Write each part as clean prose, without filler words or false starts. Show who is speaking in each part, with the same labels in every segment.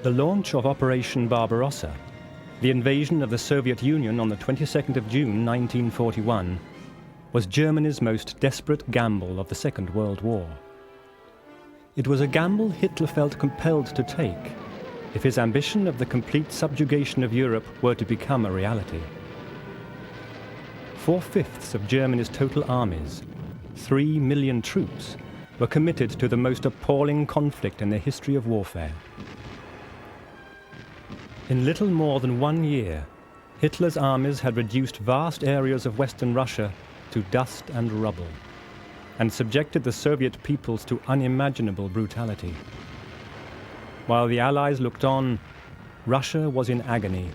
Speaker 1: The launch of Operation Barbarossa, the invasion of the Soviet Union on the 22nd of June 1941, was Germany's most desperate gamble of the Second World War. It was a gamble Hitler felt compelled to take if his ambition of the complete subjugation of Europe were to become a reality. 4/5 of Germany's total armies, 3 million troops, were committed to the most appalling conflict in the history of warfare. In little more than 1 year, Hitler's armies had reduced vast areas of Western Russia to dust and rubble, and subjected the Soviet peoples to unimaginable brutality. While the Allies looked on, Russia was in agony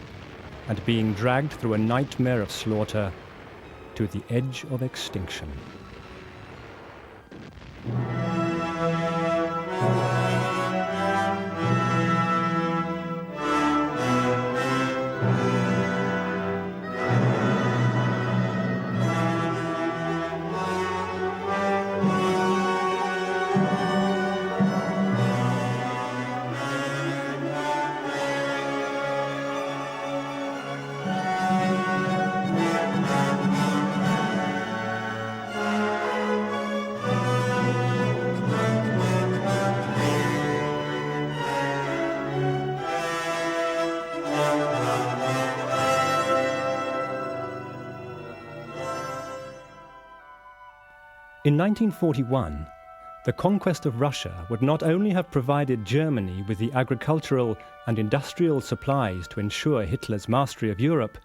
Speaker 1: and being dragged through a nightmare of slaughter to the edge of extinction. In 1941, the conquest of Russia would not only have provided Germany with the agricultural and industrial supplies to ensure Hitler's mastery of Europe,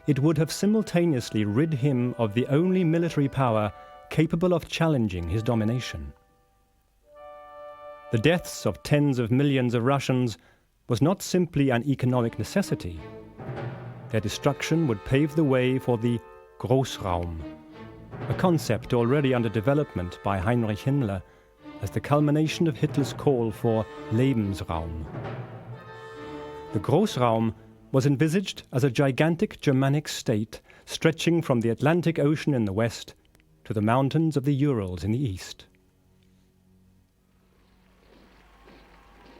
Speaker 1: it would have simultaneously rid him of the only military power capable of challenging his domination. The deaths of tens of millions of Russians was not simply an economic necessity. Their destruction would pave the way for the Großraum, a concept already under development by Heinrich Himmler as the culmination of Hitler's call for Lebensraum. The Großraum was envisaged as a gigantic Germanic state stretching from the Atlantic Ocean in the west to the mountains of the Urals in the east.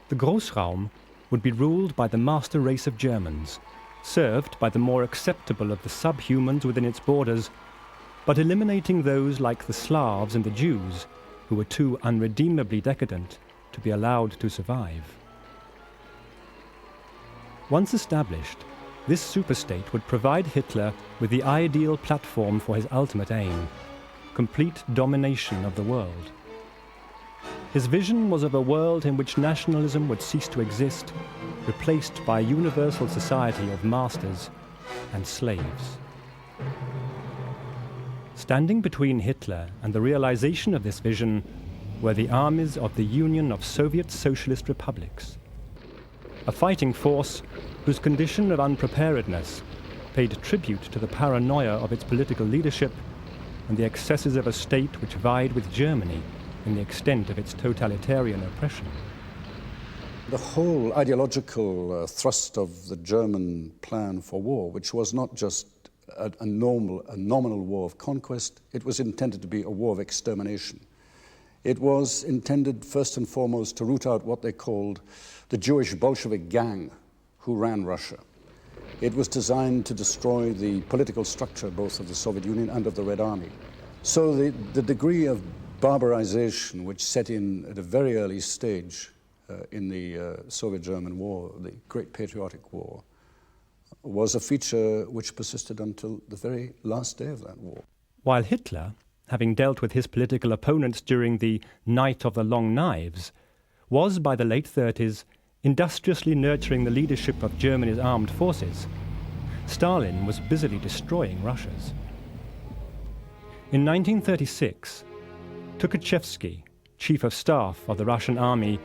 Speaker 1: The Großraum would be ruled by the master race of Germans, served by the more acceptable of the subhumans within its borders, but eliminating those like the Slavs and the Jews, who were too unredeemably decadent to be allowed to survive. Once established, this superstate would provide Hitler with the ideal platform for his ultimate aim: complete domination of the world. His vision was of a world in which nationalism would cease to exist, replaced by a universal society of masters and slaves. Standing between Hitler and the realization of this vision were the armies of the Union of Soviet Socialist Republics, a fighting force whose condition of unpreparedness paid tribute to the paranoia of its political leadership and the excesses of a state which vied with Germany in the extent of its totalitarian oppression.
Speaker 2: The whole ideological thrust of the German plan for war, which was not just a nominal war of conquest, it was intended to be a war of extermination. It was intended first and foremost to root out what they called the Jewish Bolshevik gang who ran Russia. It was designed to destroy the political structure both of the Soviet Union and of the Red Army. So the degree of barbarization which set in at a very early stage in the Soviet-German War, the Great Patriotic War, was a feature which persisted until the very last day of that war.
Speaker 1: While Hitler, having dealt with his political opponents during the Night of the Long Knives, was by the late 30s industriously nurturing the leadership of Germany's armed forces, Stalin was busily destroying Russia's. In 1936, Tukhachevsky, chief of staff of the Russian army,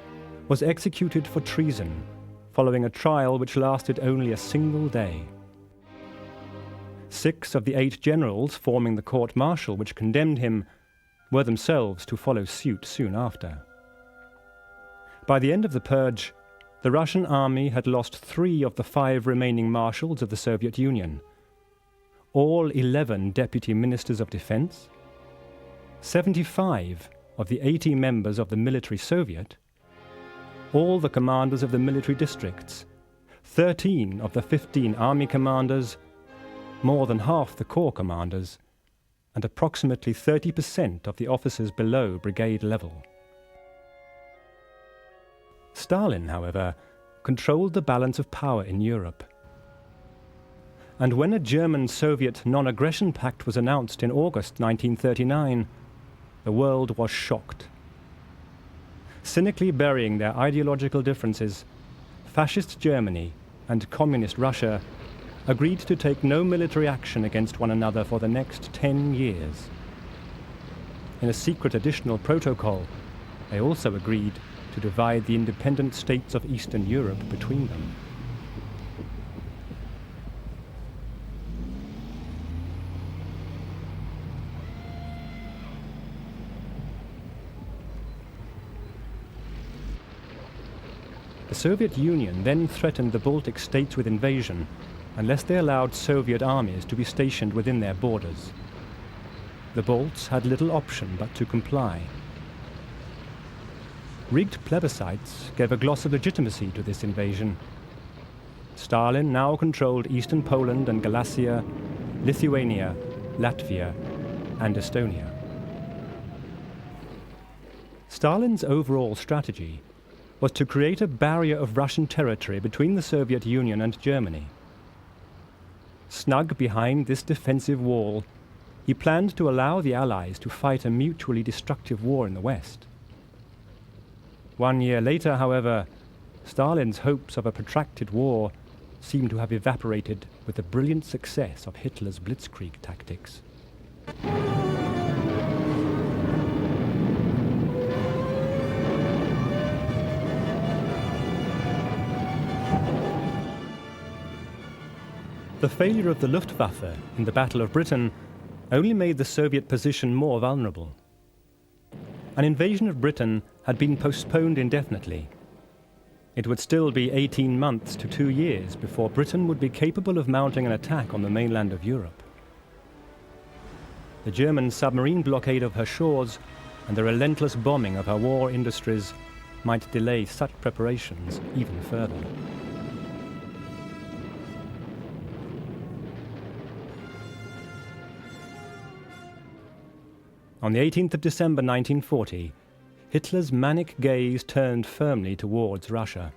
Speaker 1: was executed for treason, following a trial which lasted only a single day. 6 of the 8 generals forming the court-martial which condemned him were themselves to follow suit soon after. By the end of the purge, the Russian army had lost 3 of the 5 remaining marshals of the Soviet Union, all 11 deputy ministers of defense, 75 of the 80 members of the military Soviet, all the commanders of the military districts, 13 of the 15 army commanders, more than half the corps commanders, and approximately 30% of the officers below brigade level. Stalin, however, controlled the balance of power in Europe. And when a German-Soviet non-aggression pact was announced in August 1939, the world was shocked. Cynically burying their ideological differences, Fascist Germany and Communist Russia agreed to take no military action against one another for the next 10 years. In a secret additional protocol, they also agreed to divide the independent states of Eastern Europe between them. The Soviet Union then threatened the Baltic states with invasion unless they allowed Soviet armies to be stationed within their borders. The Balts had little option but to comply. Rigged plebiscites gave a gloss of legitimacy to this invasion. Stalin now controlled eastern Poland and Galicia, Lithuania, Latvia, and Estonia. Stalin's overall strategy was to create a barrier of Russian territory between the Soviet Union and Germany. Snug behind this defensive wall, he planned to allow the Allies to fight a mutually destructive war in the West. 1 year later, however, Stalin's hopes of a protracted war seem to have evaporated with the brilliant success of Hitler's blitzkrieg tactics. The failure of the Luftwaffe in the Battle of Britain only made the Soviet position more vulnerable. An invasion of Britain had been postponed indefinitely. It would still be 18 months to 2 years before Britain would be capable of mounting an attack on the mainland of Europe. The German submarine blockade of her shores and the relentless bombing of her war industries might delay such preparations even further. On the 18th of December 1940, Hitler's manic gaze turned firmly towards Russia.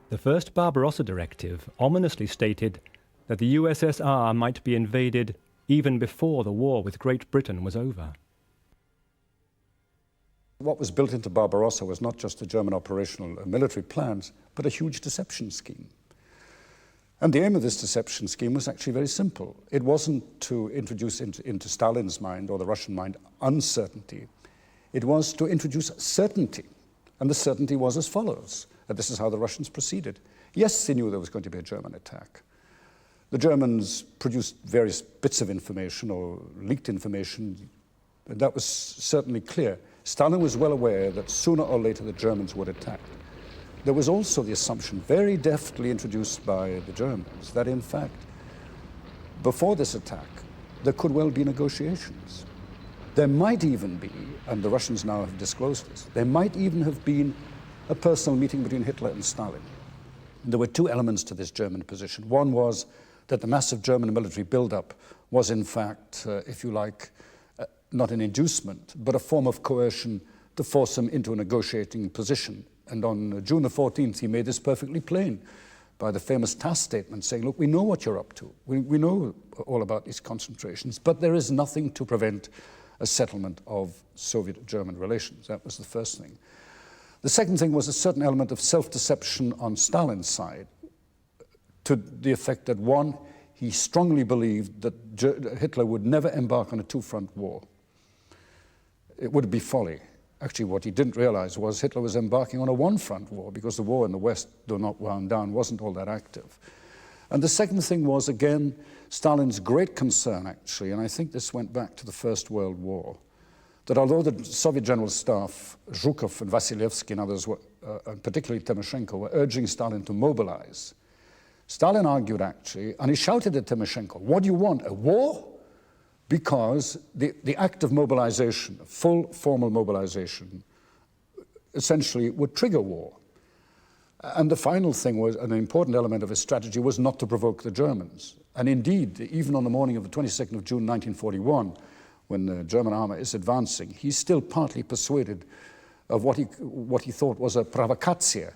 Speaker 1: The first Barbarossa directive ominously stated that the USSR might be invaded even before the war with Great Britain was over.
Speaker 2: What was built into Barbarossa was not just the German operational and military plans, but a huge deception scheme. And the aim of this deception scheme was actually very simple. It wasn't to introduce into Stalin's mind or the Russian mind uncertainty. It was to introduce certainty. And the certainty was as follows. And this is how the Russians proceeded. Yes, they knew there was going to be a German attack. The Germans produced various bits of information or leaked information. And that was certainly clear. Stalin was well aware that sooner or later the Germans would attack. There was also the assumption, very deftly introduced by the Germans, that in fact, before this attack, there could well be negotiations. There might even be, and the Russians now have disclosed this, there might even have been a personal meeting between Hitler and Stalin. There were two elements to this German position. One was that the massive German military buildup was in fact, if you like, not an inducement, but a form of coercion to force him into a negotiating position. And on June the 14th, he made this perfectly plain by the famous TASS statement saying, look, we know what you're up to. We know all about these concentrations, but there is nothing to prevent a settlement of Soviet-German relations. That was the first thing. The second thing was a certain element of self-deception on Stalin's side, to the effect that, one, he strongly believed that Hitler would never embark on a two-front war. It would be folly. Actually, what he didn't realize was Hitler was embarking on a one-front war because the war in the West, though not wound down, wasn't all that active. And the second thing was, again, Stalin's great concern, actually, and I think this went back to the First World War, that although the Soviet General Staff, Zhukov and Vasilevsky and others, and particularly Timoshenko, were urging Stalin to mobilize, Stalin argued, actually, and he shouted at Timoshenko, what do you want, a war? Because the act of mobilization, full formal mobilization, essentially would trigger war. And the final thing was, an important element of his strategy was not to provoke the Germans. And indeed, even on the morning of the 22nd of June 1941, when the German army is advancing, he's still partly persuaded of what he thought was a provocatia.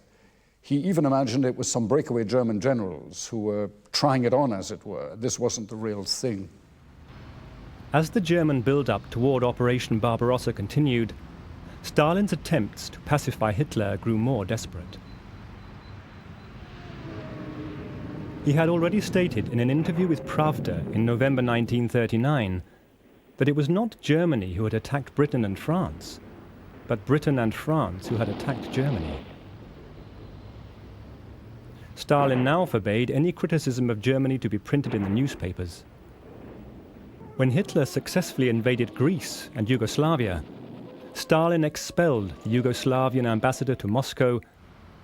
Speaker 2: He even imagined it was some breakaway German generals who were trying it on, as it were. This wasn't the real thing.
Speaker 1: As the German build-up toward Operation Barbarossa continued, Stalin's attempts to pacify Hitler grew more desperate. He had already stated in an interview with Pravda in November 1939 that it was not Germany who had attacked Britain and France, but Britain and France who had attacked Germany. Stalin now forbade any criticism of Germany to be printed in the newspapers. When Hitler successfully invaded Greece and Yugoslavia, Stalin expelled the Yugoslavian ambassador to Moscow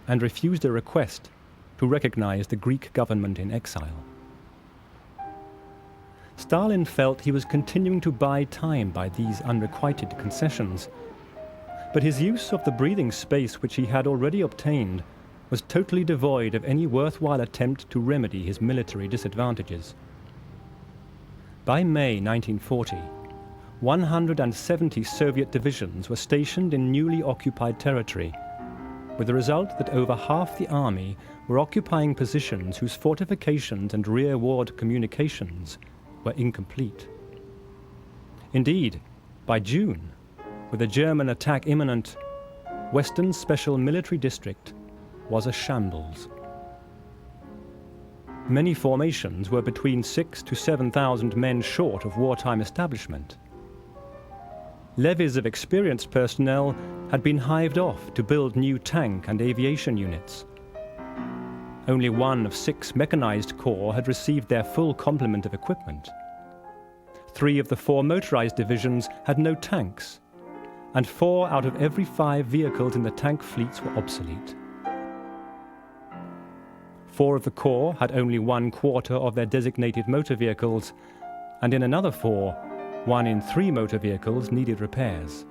Speaker 1: and refused a request to recognize the Greek government in exile. Stalin felt he was continuing to buy time by these unrequited concessions, but his use of the breathing space which he had already obtained was totally devoid of any worthwhile attempt to remedy his military disadvantages. By May 1940, 170 Soviet divisions were stationed in newly occupied territory, with the result that over half the army were occupying positions whose fortifications and rearward communications were incomplete. Indeed, by June, with a German attack imminent, Western Special Military District was a shambles. Many formations were between 6,000 to 7,000 men short of wartime establishment. Levies of experienced personnel had been hived off to build new tank and aviation units. Only one of 6 mechanized corps had received their full complement of equipment. 3 of the 4 motorized divisions had no tanks, and 4 out of every 5 vehicles in the tank fleets were obsolete. 4 of the corps had only 1/4 of their designated motor vehicles, and in another 4, 1 in 3 motor vehicles needed repairs.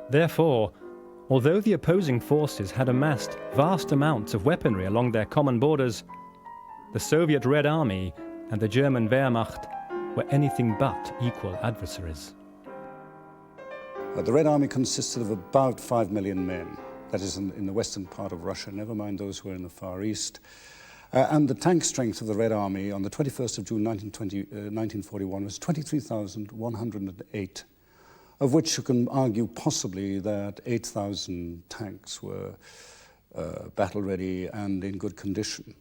Speaker 1: Therefore, although the opposing forces had amassed vast amounts of weaponry along their common borders, the Soviet Red Army and the German Wehrmacht were anything but equal adversaries.
Speaker 2: The Red Army consisted of about 5 million men. That is in the western part of Russia, never mind those who are in the Far East. And the tank strength of the Red Army on the 21st of June 1941 was 23,108, of which you can argue possibly that 8,000 tanks were battle-ready and in good condition.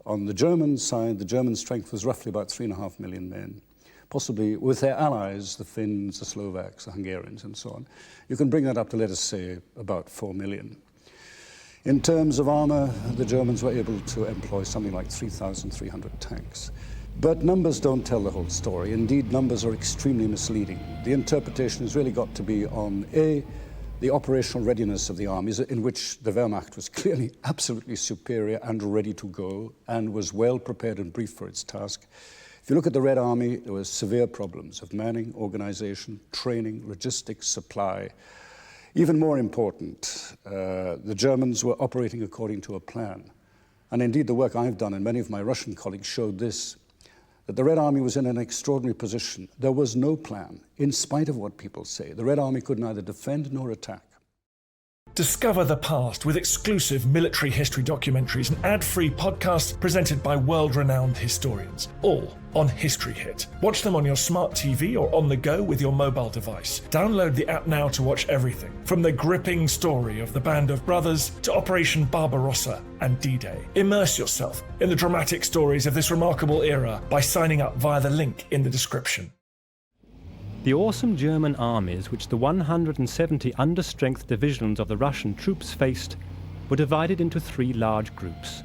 Speaker 2: On the German side, the German strength was roughly about 3.5 million men, possibly with their allies, the Finns, the Slovaks, the Hungarians, and so on. You can bring that up to, let us say, about 4 million. In terms of armor, the Germans were able to employ something like 3,300 tanks. But numbers don't tell the whole story. Indeed, numbers are extremely misleading. The interpretation has really got to be on A, the operational readiness of the armies, in which the Wehrmacht was clearly absolutely superior and ready to go, and was well prepared and briefed for its task. If you look at the Red Army, there were severe problems of manning, organization, training, logistics, supply. Even more important, the Germans were operating according to a plan. And indeed, the work I've done and many of my Russian colleagues showed this, that the Red Army was in an extraordinary position. There was no plan, in spite of what people say. The Red Army could neither defend nor attack.
Speaker 3: Discover the past with exclusive military history documentaries and ad-free podcasts presented by world-renowned historians, all on History Hit. Watch them on your smart TV or on the go with your mobile device. Download the app now to watch everything, from the gripping story of the Band of Brothers to Operation Barbarossa and D-Day. Immerse yourself in the dramatic stories of this remarkable era by signing up via the link in the description.
Speaker 1: The awesome German armies which the 170 understrength divisions of the Russian troops faced were divided into 3 large groups.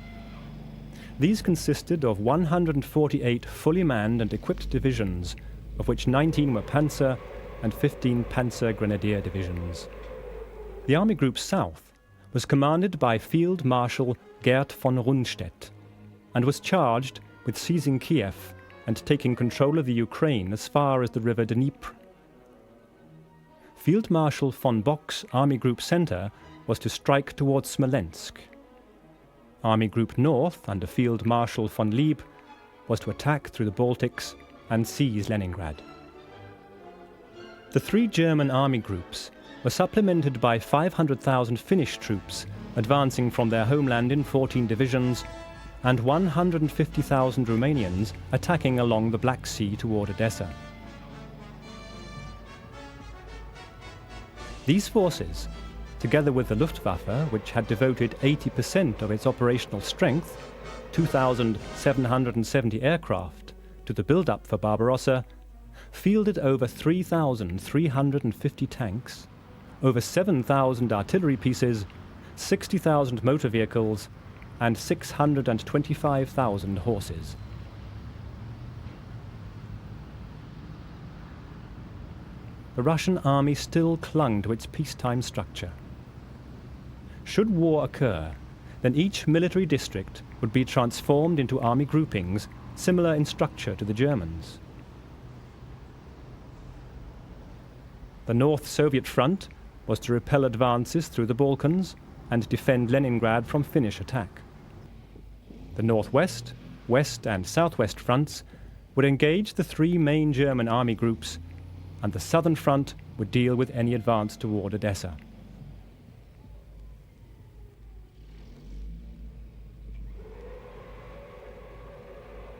Speaker 1: These consisted of 148 fully manned and equipped divisions, of which 19 were Panzer and 15 Panzer Grenadier divisions. The Army Group South was commanded by Field Marshal Gerd von Rundstedt and was charged with seizing Kiev and taking control of the Ukraine as far as the river Dnieper. Field Marshal von Bock's Army Group Center was to strike towards Smolensk. Army Group North, under Field Marshal von Lieb, was to attack through the Baltics and seize Leningrad. The three German army groups were supplemented by 500,000 Finnish troops advancing from their homeland in 14 divisions and 150,000 Romanians attacking along the Black Sea toward Odessa. These forces, together with the Luftwaffe, which had devoted 80% of its operational strength, 2,770 aircraft, to the build-up for Barbarossa, fielded over 3,350 tanks, over 7,000 artillery pieces, 60,000 motor vehicles, and 625,000 horses. The Russian army still clung to its peacetime structure. Should war occur, then each military district would be transformed into army groupings similar in structure to the Germans. The North Soviet Front was to repel advances through the Balkans and defend Leningrad from Finnish attack. The Northwest, West and Southwest fronts would engage the three main German army groups, and the Southern Front would deal with any advance toward Odessa.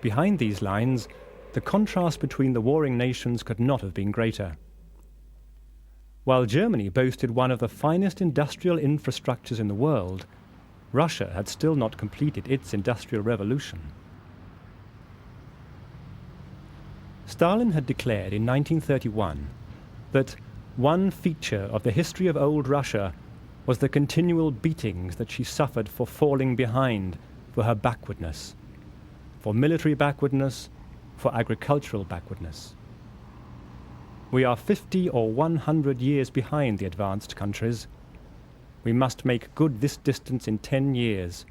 Speaker 1: Behind these lines, the contrast between the warring nations could not have been greater. While Germany boasted one of the finest industrial infrastructures in the world, Russia had still not completed its industrial revolution. Stalin had declared in 1931 that one feature of the history of old Russia was the continual beatings that she suffered for falling behind, for her backwardness, for military backwardness, for agricultural backwardness. We are 50 or 100 years behind the advanced countries. We must make good this distance in 10 years.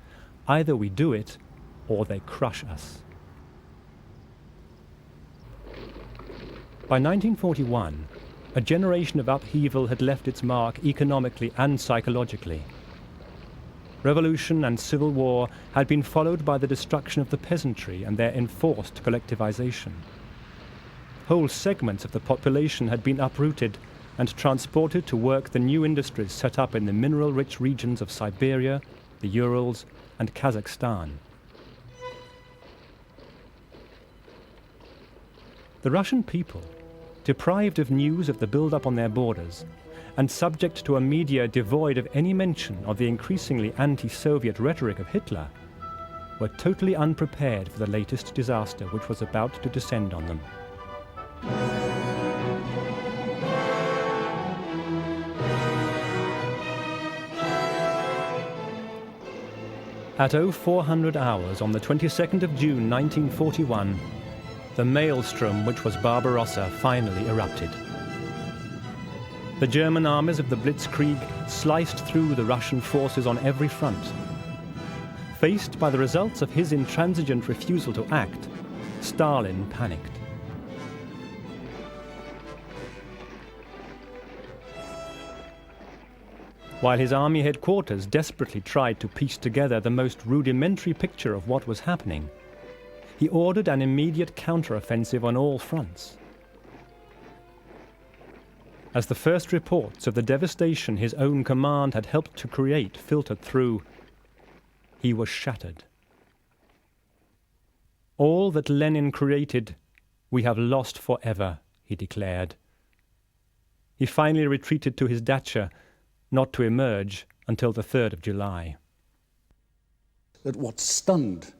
Speaker 1: Either we do it, or they crush us. By 1941, a generation of upheaval had left its mark economically and psychologically. Revolution and civil war had been followed by the destruction of the peasantry and their enforced collectivization. Whole segments of the population had been uprooted and transported to work the new industries set up in the mineral-rich regions of Siberia, the Urals, and Kazakhstan. The Russian people, deprived of news of the build-up on their borders, and subject to a media devoid of any mention of the increasingly anti-Soviet rhetoric of Hitler, were totally unprepared for the latest disaster which was about to descend on them. At 0400 hours on the 22nd of June 1941, the maelstrom which was Barbarossa finally erupted. The German armies of the Blitzkrieg sliced through the Russian forces on every front. Faced by the results of his intransigent refusal to act, Stalin panicked. While his army headquarters desperately tried to piece together the most rudimentary picture of what was happening, he ordered an immediate counteroffensive on all fronts. As the first reports of the devastation his own command had helped to create filtered through, he was shattered. All that Lenin created, we have lost forever, he declared. He finally retreated to his dacha, not to emerge until the 3rd of July.
Speaker 2: That what stunned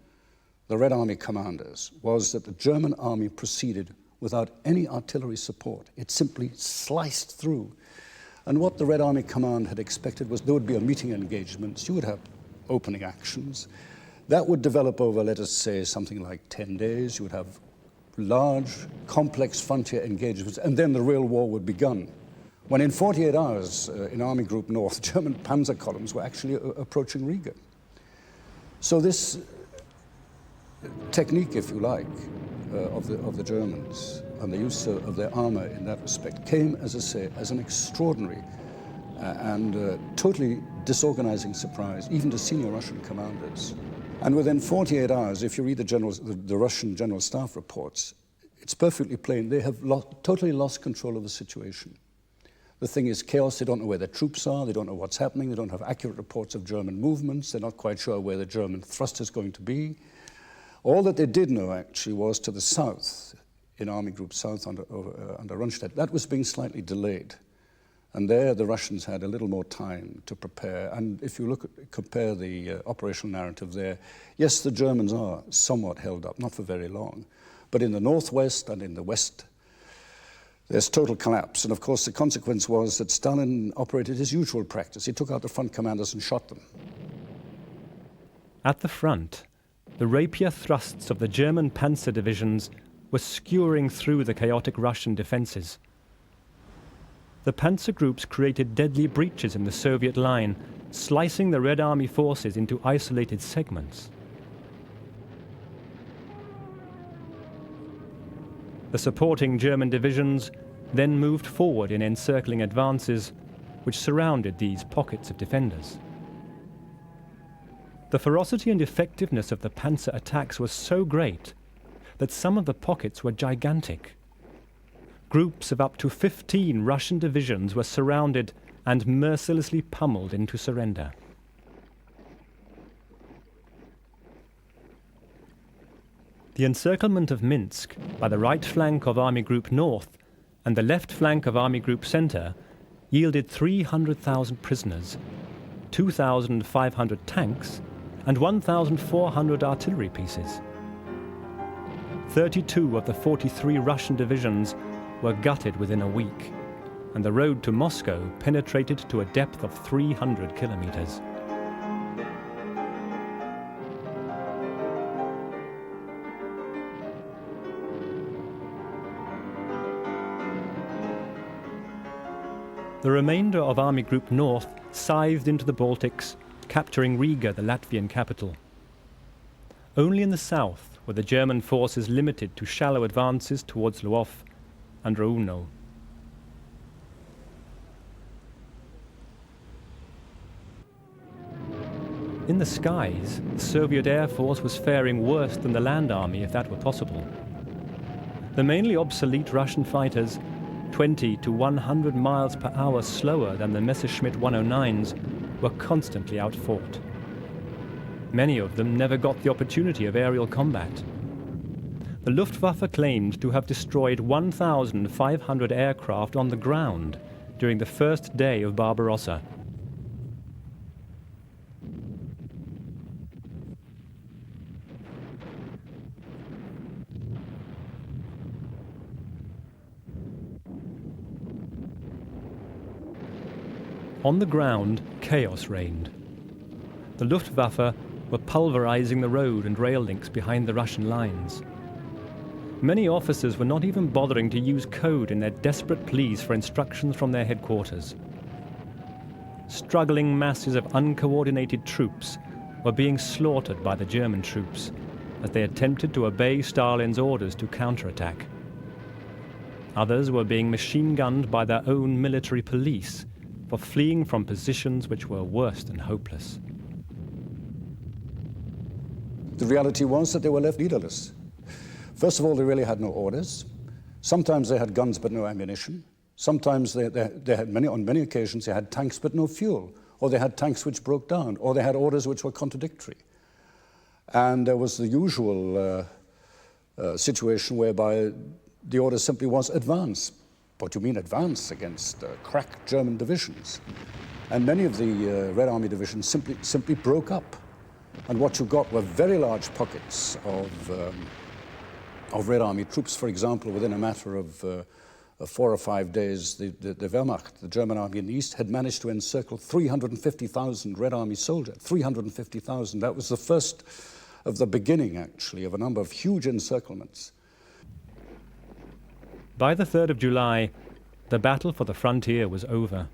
Speaker 2: the Red Army commanders was that the German army proceeded without any artillery support. It simply sliced through. And what the Red Army command had expected was there would be a meeting engagements, you would have opening actions. That would develop over, let us say, something like 10 days. You would have large, complex frontier engagements, and then the real war would begin. When in 48 hours in Army Group North, German Panzer columns were actually approaching Riga. So this technique, if you like, of the Germans and the use of their armor in that respect came, as I say, as an extraordinary and totally disorganizing surprise, even to senior Russian commanders. And within 48 hours, if you read the Russian General Staff reports, it's perfectly plain they have totally lost control of the situation. The thing is chaos. They don't know where their troops are. They don't know what's happening. They don't have accurate reports of German movements. They're not quite sure where the German thrust is going to be. All that they did know, actually, was to the south, in Army Group South under Rundstedt. That was being slightly delayed. And there the Russians had a little more time to prepare. And if you compare the operational narrative there, yes, the Germans are somewhat held up, not for very long. But in the northwest and in the west, there's total collapse. And of course, the consequence was that Stalin operated his usual practice. He took out the front commanders and shot them.
Speaker 1: At the front, the rapier thrusts of the German Panzer divisions were skewering through the chaotic Russian defenses. The Panzer groups created deadly breaches in the Soviet line, slicing the Red Army forces into isolated segments. The supporting German divisions then moved forward in encircling advances, which surrounded these pockets of defenders. The ferocity and effectiveness of the Panzer attacks was so great that some of the pockets were gigantic. Groups of up to 15 Russian divisions were surrounded and mercilessly pummeled into surrender. The encirclement of Minsk by the right flank of Army Group North and the left flank of Army Group Center yielded 300,000 prisoners, 2,500 tanks, and 1,400 artillery pieces. 32 of the 43 Russian divisions were gutted within a week, and the road to Moscow penetrated to a depth of 300 kilometers. The remainder of Army Group North scythed into the Baltics, capturing Riga, the Latvian capital. Only in the south were the German forces limited to shallow advances towards Lwów and Rouno. In the skies, the Soviet Air Force was faring worse than the land army, if that were possible. The mainly obsolete Russian fighters, 20 to 100 miles per hour slower than the Messerschmitt 109s, were constantly outfought. Many of them never got the opportunity of aerial combat. The Luftwaffe claimed to have destroyed 1,500 aircraft on the ground during the first day of Barbarossa. On the ground, chaos reigned. The Luftwaffe were pulverizing the road and rail links behind the Russian lines. Many officers were not even bothering to use code in their desperate pleas for instructions from their headquarters. Struggling masses of uncoordinated troops were being slaughtered by the German troops as they attempted to obey Stalin's orders to counterattack. Others were being machine-gunned by their own military police for fleeing from positions which were worse than hopeless.
Speaker 2: The reality was that they were left leaderless. First of all, they really had no orders. Sometimes they had guns but no ammunition. Sometimes they had on many occasions, they had tanks but no fuel, or they had tanks which broke down, or they had orders which were contradictory. And there was the usual situation whereby the order simply was advance. What do you mean advance against crack German divisions? And many of the Red Army divisions simply broke up. And what you got were very large pockets of Red Army troops. For example, within a matter of 4 or 5 days, the Wehrmacht, the German army in the east, had managed to encircle 350,000 Red Army soldiers. 350,000. That was the first of the beginning, actually, of a number of huge encirclements.
Speaker 1: By the 3rd of July, the battle for the frontier was over.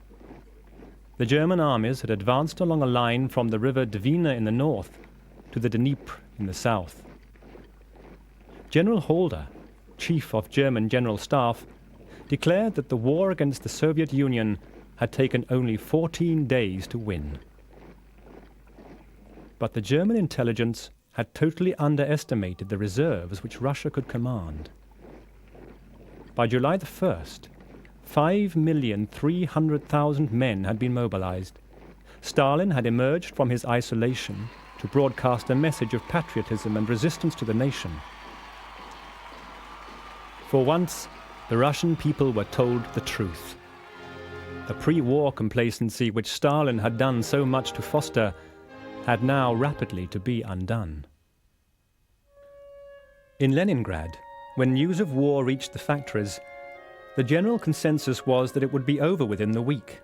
Speaker 1: The German armies had advanced along a line from the river Dvina in the north to the Dnieper in the south. General Halder, chief of German General Staff, declared that the war against the Soviet Union had taken only 14 days to win. But the German intelligence had totally underestimated the reserves which Russia could command. By July the 1st, 5,300,000 men had been mobilized. Stalin had emerged from his isolation to broadcast a message of patriotism and resistance to the nation. For once, the Russian people were told the truth. The pre-war complacency which Stalin had done so much to foster had now rapidly to be undone. In Leningrad, when news of war reached the factories, the general consensus was that it would be over within the week.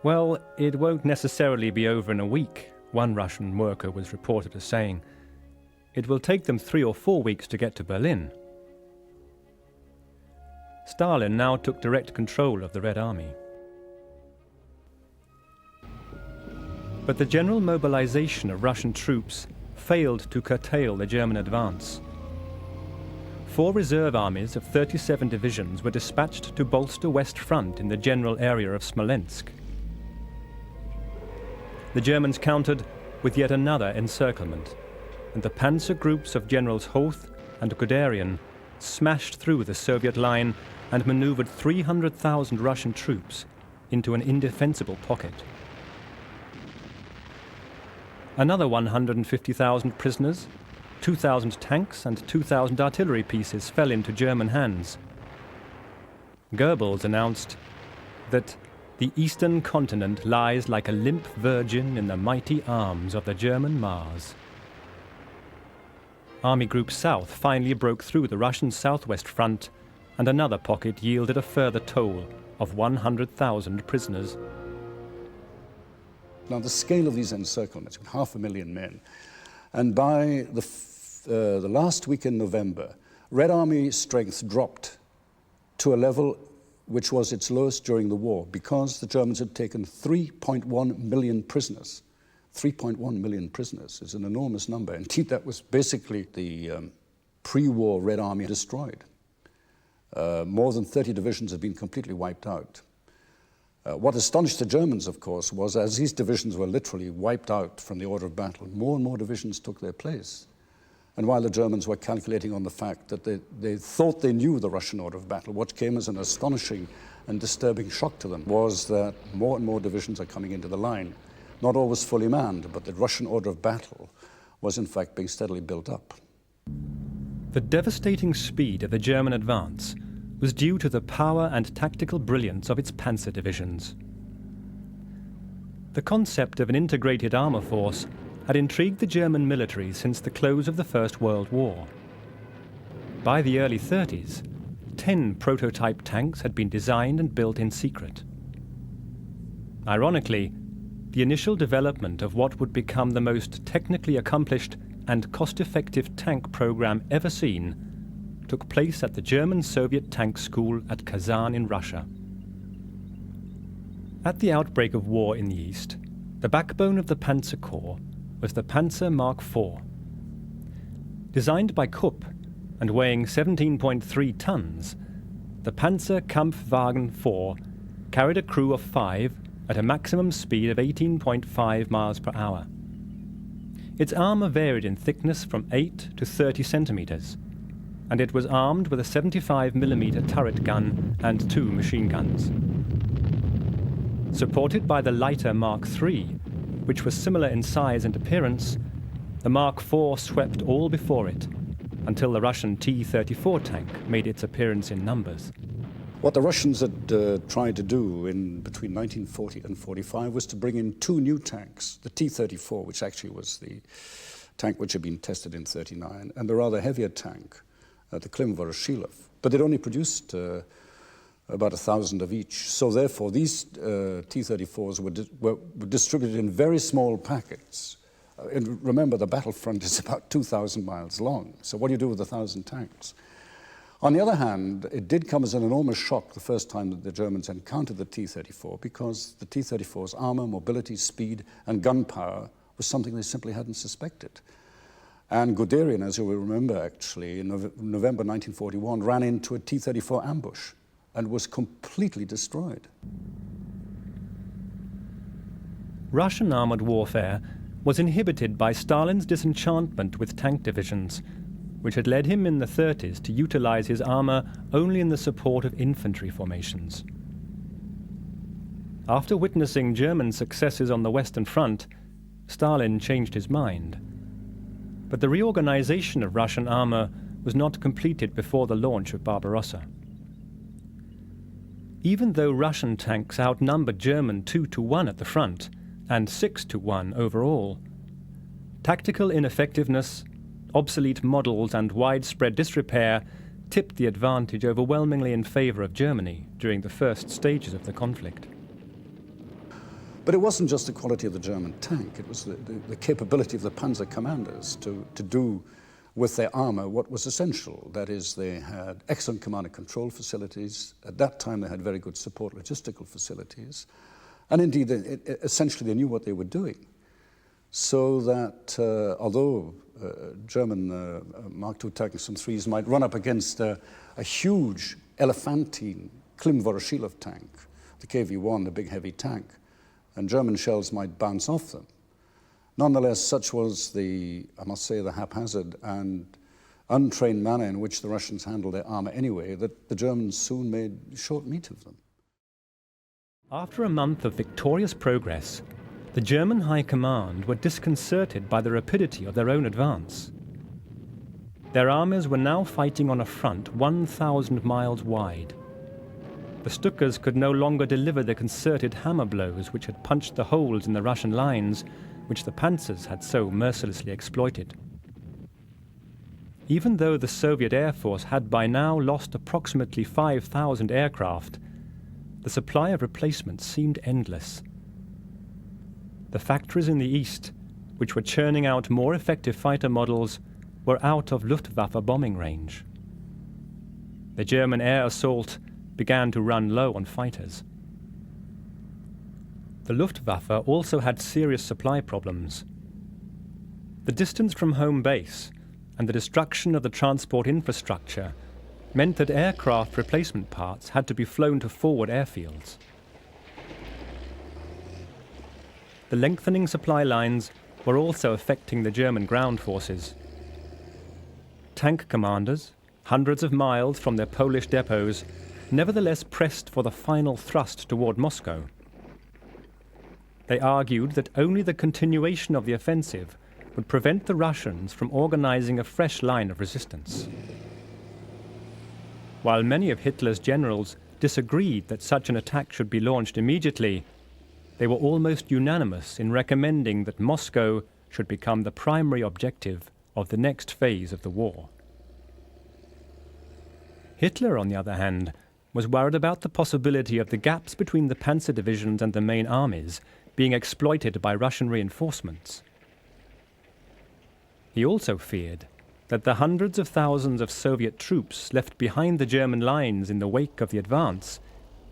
Speaker 1: Well, it won't necessarily be over in a week, one Russian worker was reported as saying. It will take them 3 or 4 weeks to get to Berlin. Stalin now took direct control of the Red Army. But the general mobilization of Russian troops failed to curtail the German advance. 4 reserve armies of 37 divisions were dispatched to bolster West Front in the general area of Smolensk. The Germans countered with yet another encirclement, and the panzer groups of Generals Hoth and Guderian smashed through the Soviet line and maneuvered 300,000 Russian troops into an indefensible pocket. Another 150,000 prisoners, 2,000 tanks and 2,000 artillery pieces fell into German hands. Goebbels announced that the eastern continent lies like a limp virgin in the mighty arms of the German Mars. Army Group South finally broke through the Russian southwest front, and another pocket yielded a further toll of 100,000 prisoners.
Speaker 2: Now, the scale of these encirclements, 500,000 men, and by the last week in November, Red Army strength dropped to a level which was its lowest during the war because the Germans had taken 3.1 million prisoners. 3.1 million prisoners is an enormous number. Indeed, that was basically the pre-war Red Army destroyed. More than 30 divisions had been completely wiped out. What astonished the Germans, of course, was as these divisions were literally wiped out from the order of battle, more and more divisions took their place. And while the Germans were calculating on the fact that they thought they knew the Russian order of battle, what came as an astonishing and disturbing shock to them was that more and more divisions are coming into the line, not always fully manned, but the Russian order of battle was in fact being steadily built up.
Speaker 1: The devastating speed of the German advance was due to the power and tactical brilliance of its panzer divisions. The concept of an integrated armour force had intrigued the German military since the close of the First World War. By the early 30s, 10 prototype tanks had been designed and built in secret. Ironically, the initial development of what would become the most technically accomplished and cost-effective tank program ever seen took place at the German-Soviet tank school at Kazan in Russia. At the outbreak of war in the East, the backbone of the Panzer Corps was the Panzer Mark IV. Designed by Krupp and weighing 17.3 tons, the Panzer Kampfwagen IV carried a crew of 5 at a maximum speed of 18.5 miles per hour. Its armour varied in thickness from 8 to 30 centimetres, and it was armed with a 75mm turret gun and 2 machine guns. Supported by the lighter Mark III, which was similar in size and appearance, the Mark IV swept all before it, until the Russian T-34 tank made its appearance in numbers.
Speaker 2: What the Russians had tried to do in between 1940 and 45 was to bring in 2 new tanks, the T-34, which actually was the tank which had been tested in 39, and the rather heavier tank, the Klim-Voroshilov. But they'd only produced about 1,000 of each. So therefore, these T-34s were distributed in very small packets. And remember, the battlefront is about 2,000 miles long. So what do you do with 1,000 tanks? On the other hand, it did come as an enormous shock the first time that the Germans encountered the T-34, because the T-34's armor, mobility, speed, and gunpowder was something they simply hadn't suspected. And Guderian, as you will remember, actually, in November 1941, ran into a T-34 ambush and was completely destroyed.
Speaker 1: Russian armoured warfare was inhibited by Stalin's disenchantment with tank divisions, which had led him in the 30s to utilise his armour only in the support of infantry formations. After witnessing German successes on the Western Front, Stalin changed his mind. But the reorganisation of Russian armour was not completed before the launch of Barbarossa. Even though Russian tanks outnumbered German 2-1 at the front, and 6-1 overall, tactical ineffectiveness, obsolete models and widespread disrepair tipped the advantage overwhelmingly in favour of Germany during the first stages of the conflict.
Speaker 2: But it wasn't just the quality of the German tank, it was the capability of the Panzer commanders to do with their armour what was essential. That is, they had excellent command and control facilities. At that time, they had very good support logistical facilities. And indeed, essentially, they knew what they were doing. So that although German Mark II tanks and threes might run up against a huge elephantine Klim-Voroshilov tank, the KV-1, the big heavy tank, and German shells might bounce off them. Nonetheless, such was the, I must say, the haphazard and untrained manner in which the Russians handled their armour anyway, that the Germans soon made short meat of them.
Speaker 1: After a month of victorious progress, the German High Command were disconcerted by the rapidity of their own advance. Their armies were now fighting on a front 1,000 miles wide. The Stukas could no longer deliver the concerted hammer blows which had punched the holes in the Russian lines, which the Panzers had so mercilessly exploited. Even though the Soviet Air Force had by now lost approximately 5,000 aircraft, the supply of replacements seemed endless. The factories in the east, which were churning out more effective fighter models, were out of Luftwaffe bombing range. The German air assault began to run low on fighters. The Luftwaffe also had serious supply problems. The distance from home base and the destruction of the transport infrastructure meant that aircraft replacement parts had to be flown to forward airfields. The lengthening supply lines were also affecting the German ground forces. Tank commanders, hundreds of miles from their Polish depots, nevertheless pressed for the final thrust toward Moscow. They argued that only the continuation of the offensive would prevent the Russians from organizing a fresh line of resistance. While many of Hitler's generals disagreed that such an attack should be launched immediately, they were almost unanimous in recommending that Moscow should become the primary objective of the next phase of the war. Hitler, on the other hand, was worried about the possibility of the gaps between the panzer divisions and the main armies being exploited by Russian reinforcements. He also feared that the hundreds of thousands of Soviet troops left behind the German lines in the wake of the advance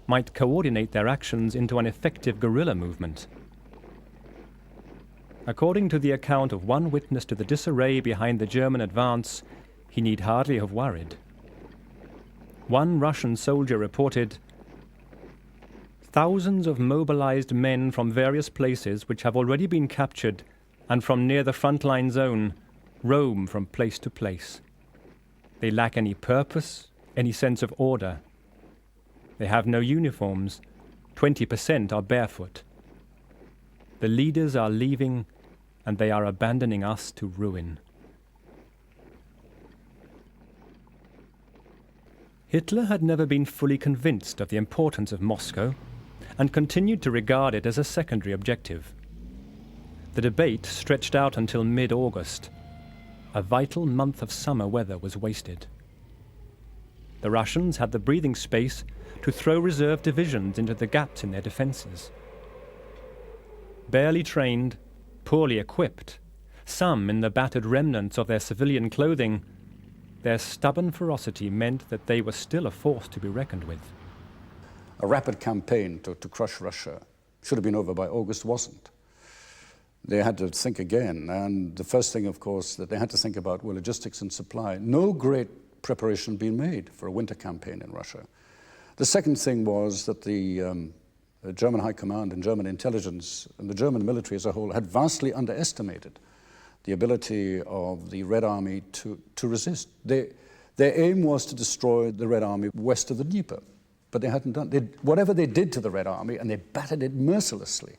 Speaker 1: might coordinate their actions into an effective guerrilla movement. According to the account of one witness to the disarray behind the German advance, he need hardly have worried. One Russian soldier reported, "Thousands of mobilized men from various places which have already been captured and from near the frontline zone roam from place to place. They lack any purpose, any sense of order. They have no uniforms. 20% are barefoot. The leaders are leaving, and they are abandoning us to ruin." Hitler had never been fully convinced of the importance of Moscow and continued to regard it as a secondary objective. The debate stretched out until mid-August. A vital month of summer weather was wasted. The Russians had the breathing space to throw reserve divisions into the gaps in their defences. Barely trained, poorly equipped, some in the battered remnants of their civilian clothing, their stubborn ferocity meant that they were still a force to be reckoned with.
Speaker 2: A rapid campaign to crush Russia should have been over by August, wasn't. they had to think again. And the first thing, of course, that they had to think about were logistics and supply. No great preparation had been made for a winter campaign in Russia. The second thing was that the German High Command and German intelligence and the German military as a whole had vastly underestimated the ability of the Red Army to resist. Their aim was to destroy the Red Army west of the Dnieper, but they hadn't done it. Whatever they did to the Red Army, and they battered it mercilessly,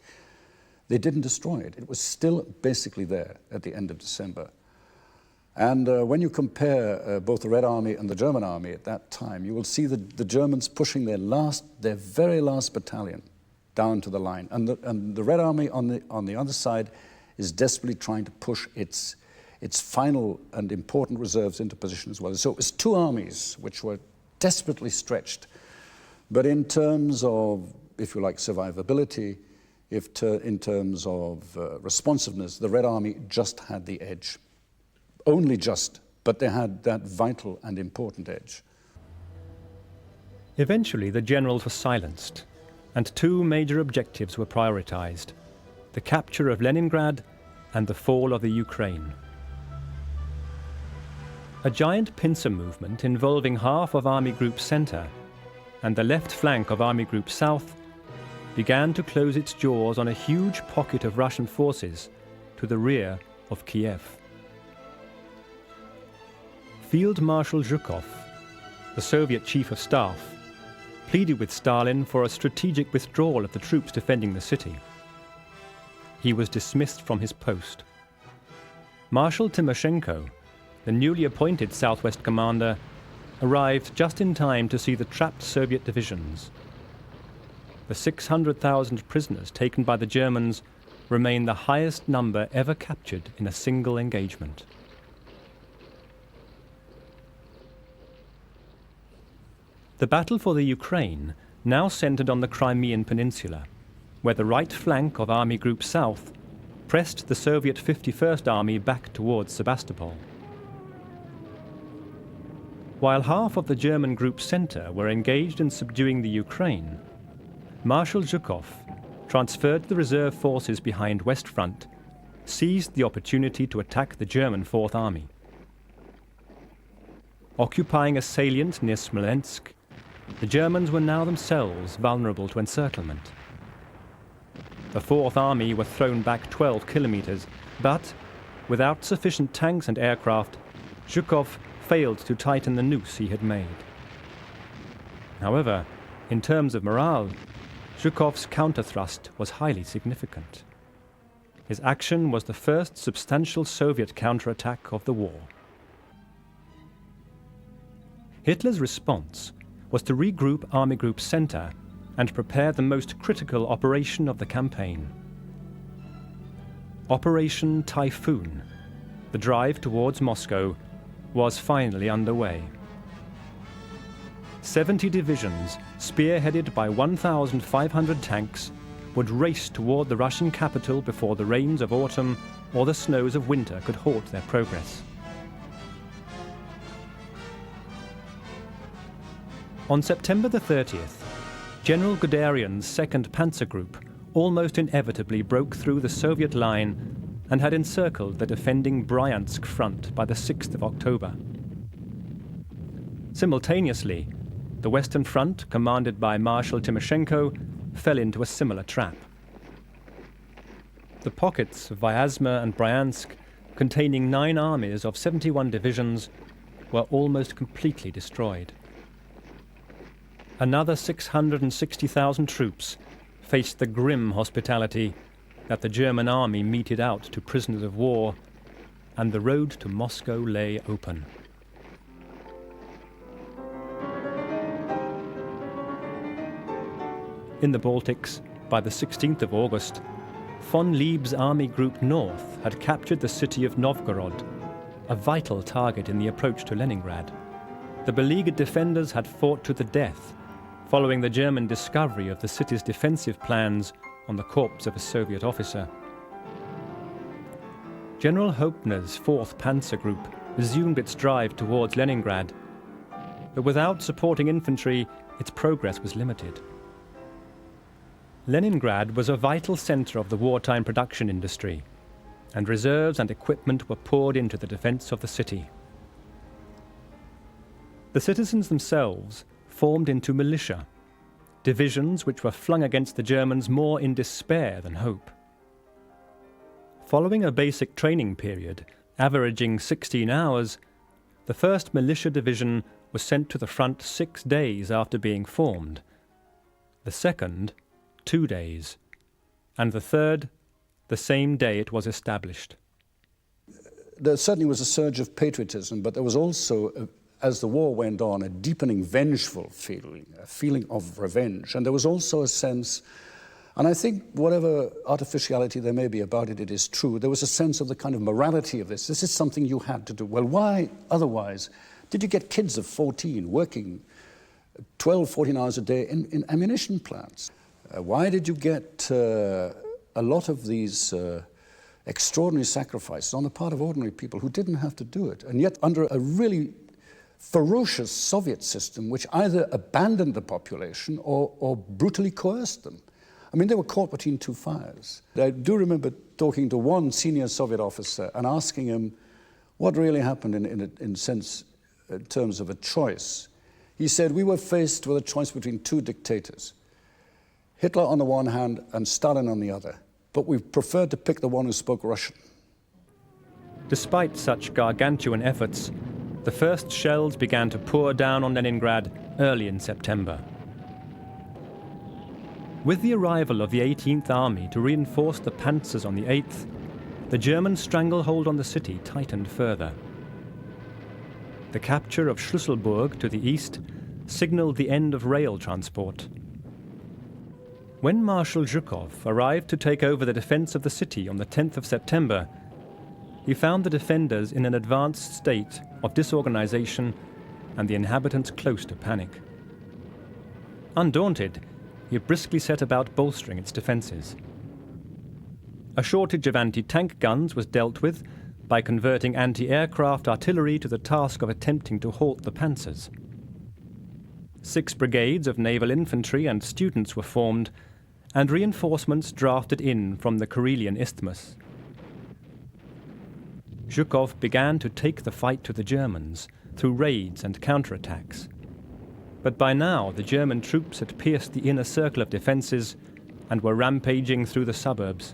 Speaker 2: they didn't destroy it. It was still basically there at the end of December. And when you compare both the Red Army and the German Army at that time, you will see the Germans pushing their very last battalion down to the line. And the Red Army on the other side is desperately trying to push its final and important reserves into position as well. So it was two armies which were desperately stretched. But in terms of, if you like, survivability, in terms of responsiveness, the Red Army just had the edge. Only just, but they had that vital and important edge.
Speaker 1: Eventually, the generals were silenced, and two major objectives were prioritized: the capture of Leningrad and the fall of the Ukraine. A giant pincer movement involving half of Army Group Center and the left flank of Army Group South began to close its jaws on a huge pocket of Russian forces to the rear of Kiev. Field Marshal Zhukov, the Soviet Chief of Staff, pleaded with Stalin for a strategic withdrawal of the troops defending the city. He was dismissed from his post. Marshal Timoshenko, the newly appointed Southwest commander, arrived just in time to see the trapped Soviet divisions. The 600,000 prisoners taken by the Germans remain the highest number ever captured in a single engagement. The battle for the Ukraine now centered on the Crimean Peninsula, where the right flank of Army Group South pressed the Soviet 51st Army back towards Sebastopol. While half of the German Group Center were engaged in subduing the Ukraine, Marshal Zhukov, transferred to the reserve forces behind West Front, seized the opportunity to attack the German Fourth Army. Occupying a salient near Smolensk, the Germans were now themselves vulnerable to encirclement. The Fourth Army were thrown back 12 kilometers, but without sufficient tanks and aircraft, Zhukov failed to tighten the noose he had made. However, in terms of morale, Zhukov's counter-thrust was highly significant. His action was the first substantial Soviet counterattack of the war. Hitler's response was to regroup Army Group Center and prepare the most critical operation of the campaign. Operation Typhoon, the drive towards Moscow, was finally underway. 70 divisions, spearheaded by 1,500 tanks, would race toward the Russian capital before the rains of autumn or the snows of winter could halt their progress. On September the 30th, General Guderian's 2nd Panzer Group almost inevitably broke through the Soviet line and had encircled the defending Bryansk front by the 6th of October. Simultaneously, the Western Front, commanded by Marshal Timoshenko, fell into a similar trap. The pockets of Vyazma and Bryansk, containing 9 armies of 71 divisions, were almost completely destroyed. Another 660,000 troops faced the grim hospitality that the German army meted out to prisoners of war, and the road to Moscow lay open. In the Baltics, by the 16th of August, von Lieb's Army Group North had captured the city of Novgorod, a vital target in the approach to Leningrad. The beleaguered defenders had fought to the death, following the German discovery of the city's defensive plans on the corpse of a Soviet officer. General Hauptner's 4th Panzer Group resumed its drive towards Leningrad, but without supporting infantry, its progress was limited. Leningrad was a vital center of the wartime production industry, and reserves and equipment were poured into the defense of the city. The citizens themselves formed into militia, divisions which were flung against the Germans more in despair than hope. Following a basic training period, averaging 16 hours, the 1st Militia Division was sent to the front 6 days after being formed, the 2nd 2 days, and the 3rd the same day it was established.
Speaker 2: There certainly was a surge of patriotism, but there was also, as the war went on, a deepening vengeful feeling, a feeling of revenge. And there was also a sense, and I think whatever artificiality there may be about it, it is true, there was a sense of the kind of morality of this. This is something you had to do. Well, why otherwise did you get kids of 14 working 12, 14 hours a day in ammunition plants? Why did you get a lot of these extraordinary sacrifices on the part of ordinary people who didn't have to do it? And yet under a really ferocious Soviet system which either abandoned the population or brutally coerced them. I mean, they were caught between two fires. I do remember talking to one senior Soviet officer and asking him what really happened in terms of a choice. He said, we were faced with a choice between two dictators, Hitler on the one hand and Stalin on the other, but we preferred to pick the one who spoke Russian.
Speaker 1: Despite such gargantuan efforts, the first shells began to pour down on Leningrad early in September. With the arrival of the 18th Army to reinforce the Panzers on the 8th, the German stranglehold on the city tightened further. The capture of Schlüsselburg to the east signaled the end of rail transport. When Marshal Zhukov arrived to take over the defense of the city on the 10th of September, he found the defenders in an advanced state of disorganization and the inhabitants close to panic. Undaunted, he briskly set about bolstering its defenses. A shortage of anti-tank guns was dealt with by converting anti-aircraft artillery to the task of attempting to halt the Panzers. 6 brigades of naval infantry and students were formed, and reinforcements drafted in from the Karelian Isthmus. Zhukov began to take the fight to the Germans through raids and counterattacks. But by now the German troops had pierced the inner circle of defences and were rampaging through the suburbs.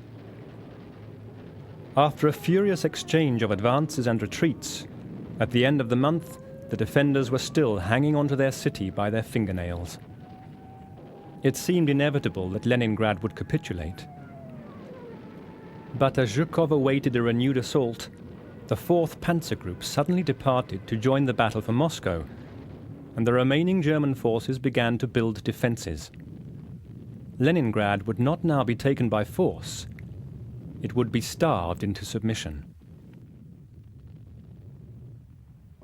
Speaker 1: After a furious exchange of advances and retreats, at the end of the month, the defenders were still hanging onto their city by their fingernails. It seemed inevitable that Leningrad would capitulate. But as Zhukov awaited a renewed assault, the 4th Panzer Group suddenly departed to join the battle for Moscow, and the remaining German forces began to build defences. Leningrad would not now be taken by force. It would be starved into submission.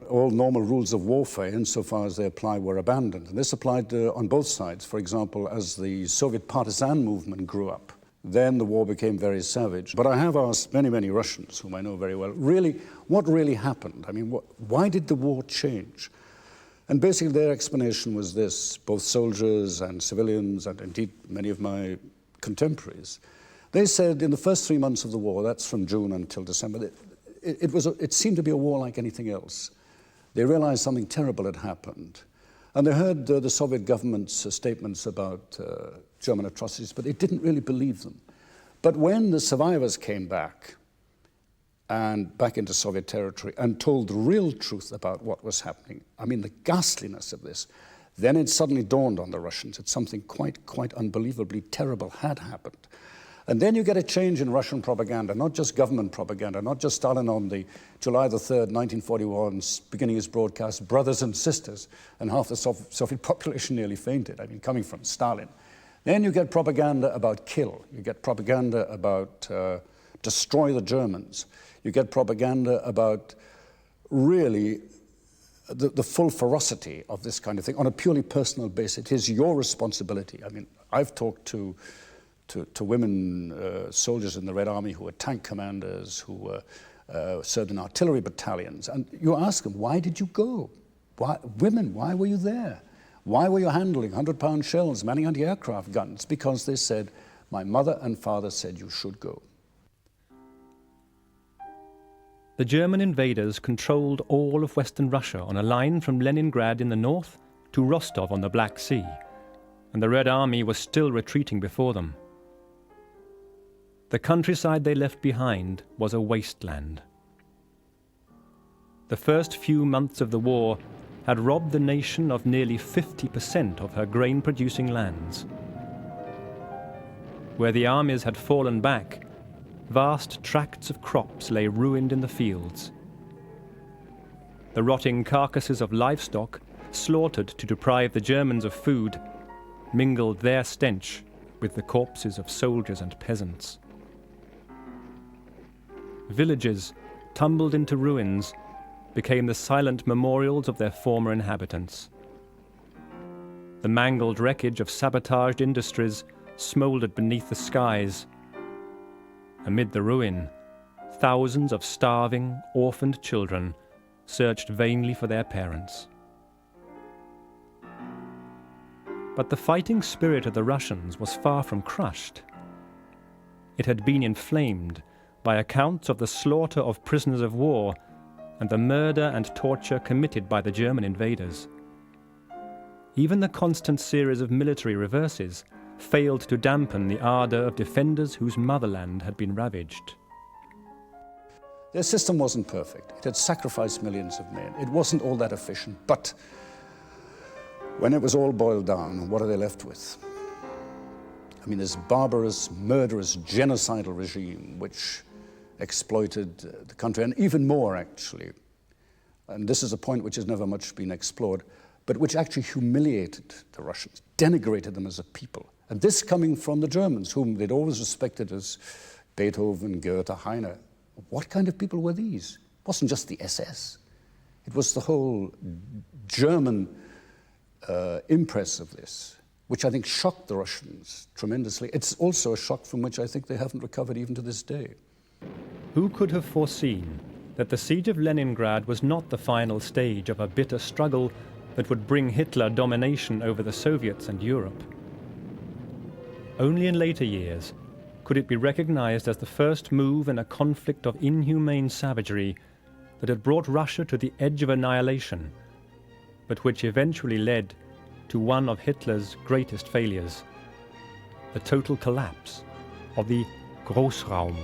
Speaker 2: All normal rules of warfare, insofar as they apply, were abandoned. And this applied on both sides. For example, as the Soviet partisan movement grew up, then the war became very savage. But I have asked many, many Russians, whom I know very well, really, what really happened? I mean, why did the war change? And basically their explanation was this, both soldiers and civilians, and indeed many of my contemporaries. They said in the first 3 months of the war, that's from June until December, it seemed to be a war like anything else. They realized something terrible had happened. And they heard the Soviet government's statements about German atrocities, but they didn't really believe them. But when the survivors came back into Soviet territory and told the real truth about what was happening, I mean the ghastliness of this, then it suddenly dawned on the Russians that something quite unbelievably terrible had happened. And then you get a change in Russian propaganda, not just government propaganda, not just Stalin on the July the 3rd, 1941, beginning his broadcast, brothers and sisters, and half the Soviet population nearly fainted, I mean, coming from Stalin. Then you get propaganda about kill. You get propaganda about destroy the Germans. You get propaganda about really the full ferocity of this kind of thing on a purely personal basis. It is your responsibility. I mean, I've talked to women soldiers in the Red Army who were tank commanders, who served in artillery battalions, and you ask them, why did you go? Why, women, why were you there? Why were you handling 100-pound shells, manning anti-aircraft guns? Because they said, my mother and father said you should go.
Speaker 1: The German invaders controlled all of Western Russia on a line from Leningrad in the north to Rostov on the Black Sea, and the Red Army was still retreating before them. The countryside they left behind was a wasteland. The first few months of the war had robbed the nation of nearly 50% of her grain-producing lands. Where the armies had fallen back, vast tracts of crops lay ruined in the fields. The rotting carcasses of livestock, slaughtered to deprive the Germans of food, mingled their stench with the corpses of soldiers and peasants. Villages, tumbled into ruins, became the silent memorials of their former inhabitants. The mangled wreckage of sabotaged industries smouldered beneath the skies. Amid the ruin, thousands of starving, orphaned children searched vainly for their parents. But the fighting spirit of the Russians was far from crushed. It had been inflamed by accounts of the slaughter of prisoners of war and the murder and torture committed by the German invaders. Even the constant series of military reverses failed to dampen the ardor of defenders whose motherland had been ravaged.
Speaker 2: Their system wasn't perfect. It had sacrificed millions of men. It wasn't all that efficient, but when it was all boiled down, what are they left with? I mean, this barbarous, murderous, genocidal regime which exploited the country, and even more actually, and this is a point which has never much been explored, but which actually humiliated the Russians, denigrated them as a people. And this coming from the Germans, whom they'd always respected as Beethoven, Goethe, Heine. What kind of people were these? It wasn't just the SS. It was the whole German impress of this, which I think shocked the Russians tremendously. It's also a shock from which I think they haven't recovered even to this day.
Speaker 1: Who could have foreseen that the siege of Leningrad was not the final stage of a bitter struggle that would bring Hitler domination over the Soviets and Europe? Only in later years could it be recognized as the first move in a conflict of inhumane savagery that had brought Russia to the edge of annihilation, but which eventually led to one of Hitler's greatest failures, the total collapse of the Großraum.